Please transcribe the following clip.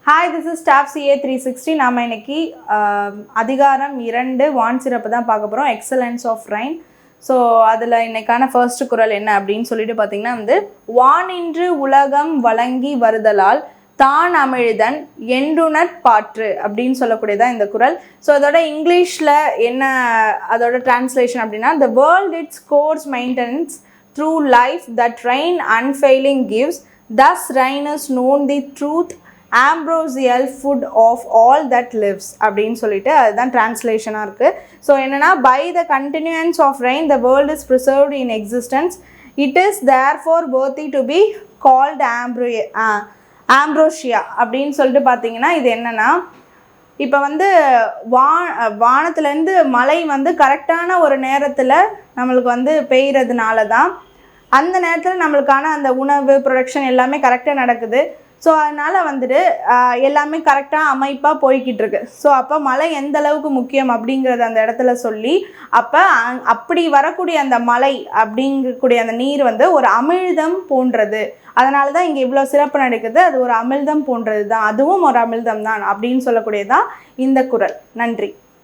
Hi, this is Staff CA 360. நாம இன்னைக்கு அதிகாரம் 2 வான் சிறப்பு தான் பார்க்க போகிறோம், எக்ஸலன்ஸ் ஆஃப் ரைன். ஸோ அதில் இன்னைக்கான ஃபர்ஸ்ட் குறள் என்ன அப்படின்னு சொல்லிட்டு பார்த்தீங்கன்னா வானின்று உலகம் வழங்கி வருதலால் தான் அமிழ்தன் என்றுணர் பாற்று அப்படின்னு சொல்லக்கூடியதான் இந்த குறள். ஸோ அதோட இங்கிலீஷில் என்ன அதோட டிரான்ஸ்லேஷன் அப்படின்னா, the world its course maintains through life that rain unfailing gives, thus rain is known the truth ambrosial food of all that lives அப்படின்னு சொல்லிட்டு அதுதான் டிரான்ஸ்லேஷனாக இருக்குது. ஸோ என்னென்னா, by the continuance of rain the world is preserved in existence, it is therefore worthy to be called ambrosia அப்படின்னு சொல்லிட்டு பார்த்தீங்கன்னா, இது என்னென்னா, இப்போ வானத்துலேருந்து மழை கரெக்டான ஒரு நேரத்தில் நம்மளுக்கு பெய்கிறதுனால தான் அந்த நேரத்தில் நம்மளுக்கான அந்த உணவு ப்ரொடக்ஷன் எல்லாமே கரெக்டாக நடக்குது. ஸோ அதனால் எல்லாமே கரெக்டாக அமைப்பாக போய்கிட்டு இருக்கு. ஸோ அப்போ மழை எந்த அளவுக்கு முக்கியம் அப்படிங்கிறத அந்த இடத்துல சொல்லி, அப்போ அப்படி வரக்கூடிய அந்த மழை அப்படிங்கக்கூடிய அந்த நீர் ஒரு அமிழ்தம் போன்றது, அதனால தான் இங்கே இவ்வளோ சிறப்பு நடக்குது, அது ஒரு அமிழ்தம் போன்றது தான், அதுவும் ஒரு அமிழ்தம் தான் அப்படின்னு சொல்லக்கூடியதான் இந்த குறள். நன்றி.